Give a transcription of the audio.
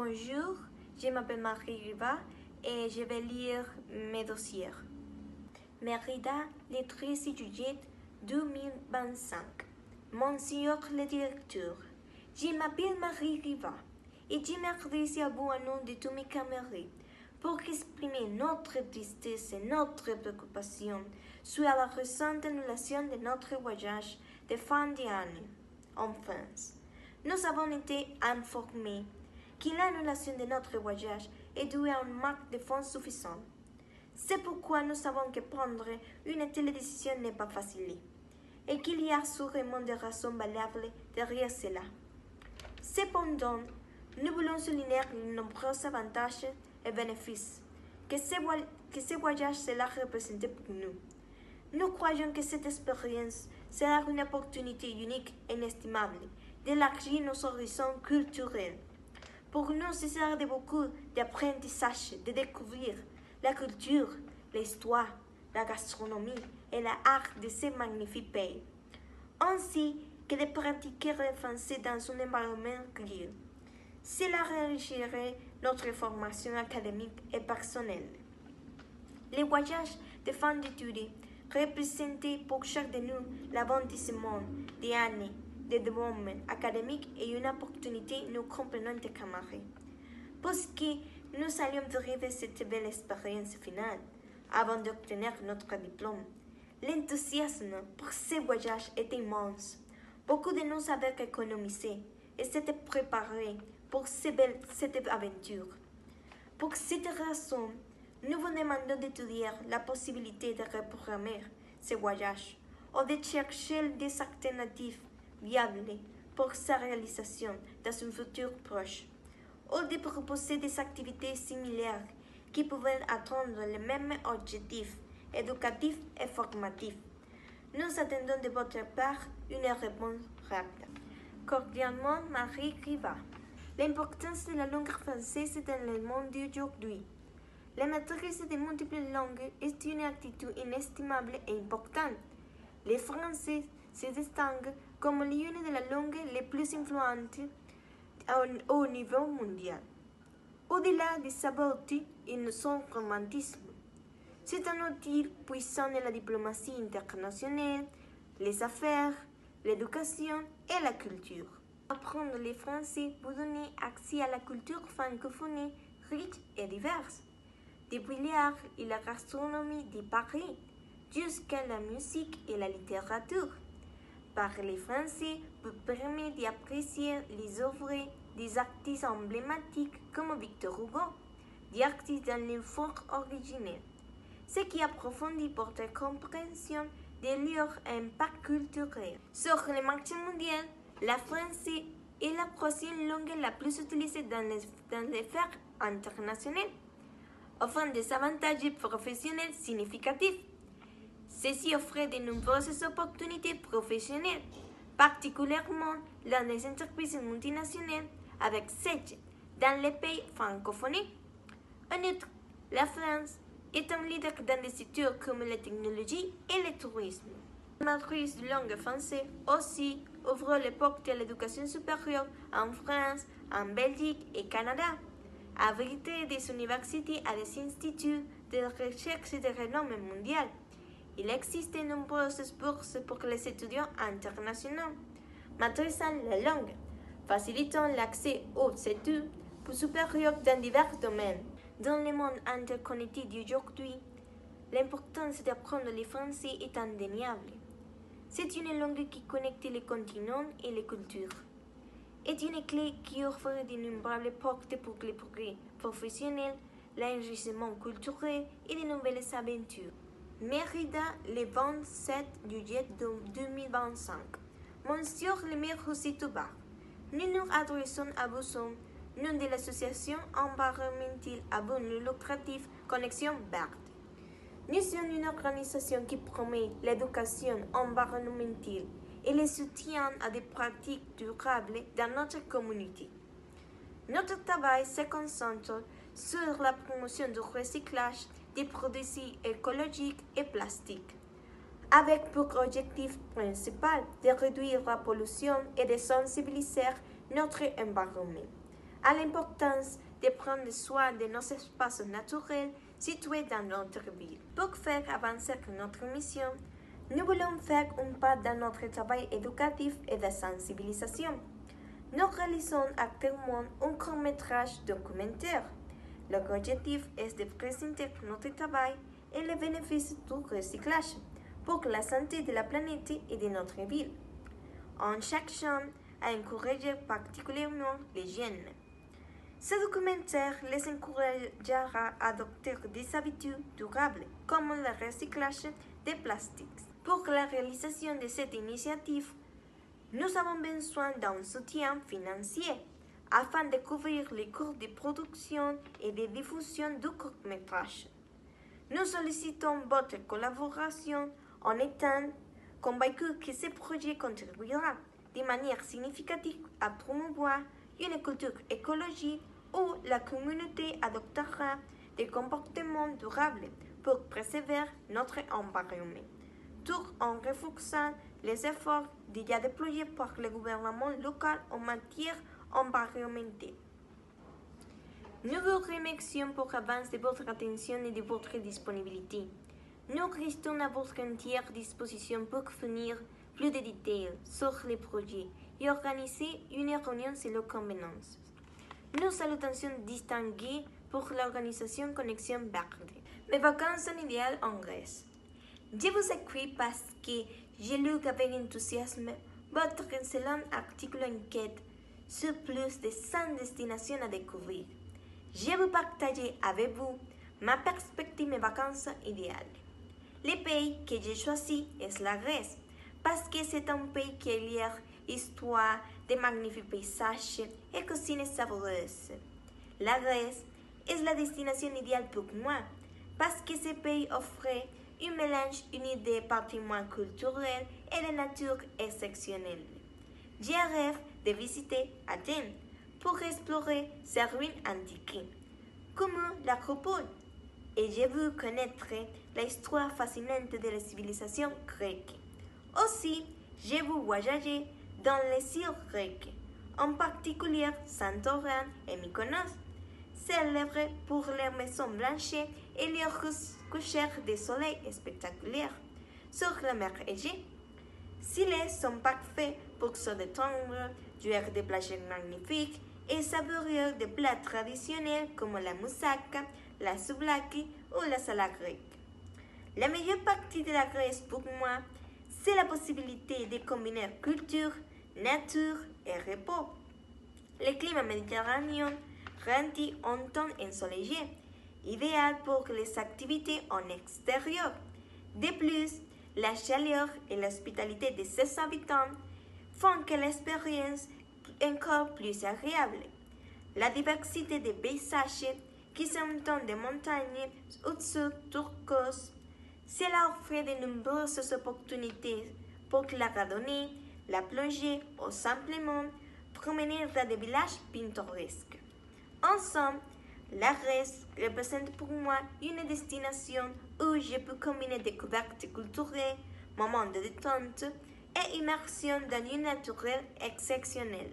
Bonjour, je m'appelle Marie Riva et je vais lire mes dossiers. Mérida, le 13 juillet 2025. Monsieur le directeur, je m'appelle Marie Riva et je m'adresse à vous au nom de tous mes camarades pour exprimer notre tristesse et notre préoccupation sur la récente annulation de notre voyage de fin d'année en France. Nous avons été informés que l'annulation de notre voyage est due à un manque de fonds suffisant. C'est pourquoi nous savons que prendre une telle décision n'est pas facile et qu'il y a sûrement des raisons valables derrière cela. Cependant, nous voulons souligner les nombreux avantages et bénéfices que ce voyage cela représente pour nous. Nous croyons que cette expérience sera une opportunité unique et inestimable d'élargir nos horizons culturels. Pour nous, ce sera de beaucoup d'apprentissage, de découvrir la culture, l'histoire, la gastronomie et l'art de ce magnifique pays, ainsi que de pratiquer le français dans un environnement clean. Cela enrichirait notre formation académique et personnelle. Les voyages de fin d'études représentent pour chacun de nous l'aboutissement des années de développement académique et une opportunité nous comprenons de camarades. Parce que nous allions vivre cette belle expérience finale avant d'obtenir notre diplôme. L'enthousiasme pour ce voyage était immense. Beaucoup de nous avaient économisé et s'étaient préparés pour cette aventure. Pour cette raison, nous vous demandons d'étudier la possibilité de reprogrammer ce voyage ou de chercher des alternatives viables pour sa réalisation dans un futur proche, ou de proposer des activités similaires qui pouvaient atteindre les mêmes objectifs éducatifs et formatifs. Nous attendons de votre part une réponse rapide. Cordialement, Marie Riva. L'importance de la langue française dans le monde d'aujourd'hui. La maîtrise de multiples langues est une attitude inestimable et importante. Les Français se distinguent comme l'une des langues les plus influentes au niveau mondial. Au-delà de sa beauté et de son romantisme, c'est un outil puissant de la diplomatie internationale, les affaires, l'éducation et la culture. Apprendre le français vous donne accès à la culture francophone riche et diverse, depuis l'art et la gastronomie de Paris jusqu'à la musique et la littérature. Parler français vous permet d'apprécier les œuvres des artistes emblématiques comme Victor Hugo, des artistes dans le fort originel, ce qui approfondit votre compréhension de leur impact culturel. Sur le marché mondial, le français est la troisième langue la plus utilisée dans les sphères internationales, offrant des avantages professionnels significatifs. Ceci offre de nombreuses opportunités professionnelles, particulièrement dans les entreprises multinationales avec siège dans les pays francophones. En outre, la France est un leader dans des secteurs comme la technologie et le tourisme. La maîtrise de langue française aussi ouvre les portes à l'éducation supérieure en France, en Belgique et Canada, abriter des universités et des instituts de recherche de renommée mondiale. Il existe de nombreuses bourses pour les étudiants internationaux, maîtrisant la langue, facilitant l'accès aux études supérieures dans divers domaines. Dans le monde interconnecté d'aujourd'hui, l'importance d'apprendre le français est indéniable. C'est une langue qui connecte les continents et les cultures. C'est une clé qui offre d'innombrables portes pour les progrès professionnels, l'enrichissement culturel et de nouvelles aventures. Mérida, le 27 juillet 2025. Monsieur le maire José Tobar, nous nous adressons à vous au nom de l'association environnementale à but non lucratif Connexion Verte. Nous sommes une organisation qui promet l'éducation environnementale et le soutien à des pratiques durables dans notre communauté. Notre travail se concentre sur la promotion du recyclage des produits écologiques et plastiques, avec pour objectif principal de réduire la pollution et de sensibiliser notre environnement. à l'importance de prendre soin de nos espaces naturels situés dans notre ville. Pour faire avancer notre mission, nous voulons faire un pas dans notre travail éducatif et de sensibilisation. Nous réalisons actuellement un court-métrage documentaire. L'objectif est de présenter notre travail et les bénéfices du recyclage pour la santé de la planète et de notre ville, en cherchant à encourager particulièrement les jeunes. Ce documentaire les encouragera à adopter des habitudes durables comme le recyclage des plastiques. Pour la réalisation de cette initiative, nous avons besoin d'un soutien financier afin de couvrir les coûts de production et de diffusion du court-métrage. Nous sollicitons votre collaboration en étant convaincus que ce projet contribuera de manière significative à promouvoir une culture écologique où la communauté adoptera des comportements durables pour préserver notre environnement, tout en renforçant les efforts déjà déployés par le gouvernement local en matière environnementale. Nous vous remercions pour l'avance de votre attention et de votre disponibilité. Nous restons à votre entière disposition pour fournir plus de détails sur les projets et organiser une réunion selon convenance. Nos salutations distinguées pour l'organisation Connexion Verte. Mes vacances idéales en Grèce. Je vous écris parce que j'ai lu avec enthousiasme votre excellent article enquête sur plus de 100 destinations à découvrir. Je vais partager avec vous ma perspective mes vacances idéales. Le pays que j'ai choisi est la Grèce parce que c'est un pays qui est lié histoire, de magnifiques paysages et cuisine savoureuse. La Grèce est la destination idéale pour moi parce que ce pays offre un mélange uni de patrimoine culturel et de nature exceptionnelle. Je rêve de visiter Athènes pour explorer ses ruines antiques, comme l'Acropole, et je veux connaître l'histoire fascinante de la civilisation grecque. Aussi, je veux voyager dans les îles grecques, en particulier Santorin et Mykonos, célèbres pour leurs maisons blanches et leurs couchers de soleil spectaculaires sur la mer Égée. Ces îles sont parfaits pour se détendre, jouer des plages magnifiques et savourer des plats traditionnels comme la moussaka, la souvlaki ou la salade grecque. La meilleure partie de la Grèce pour moi, c'est la possibilité de combiner culture, nature et repos. Le climat méditerranéen rend un temps ensoleillé, idéal pour les activités en extérieur. De plus, la chaleur et l'hospitalité de ses habitants font que l'expérience est encore plus agréable. La diversité des paysages qui sont dans des montagnes au-dessus turquoise, cela offre de nombreuses opportunités pour la randonnée, la plongée ou simplement promener dans des villages pittoresques. Ensemble, la Grèce représente pour moi une destination où je peux combiner découvertes culturelles, moments de détente et immersion dans une nature exceptionnelle.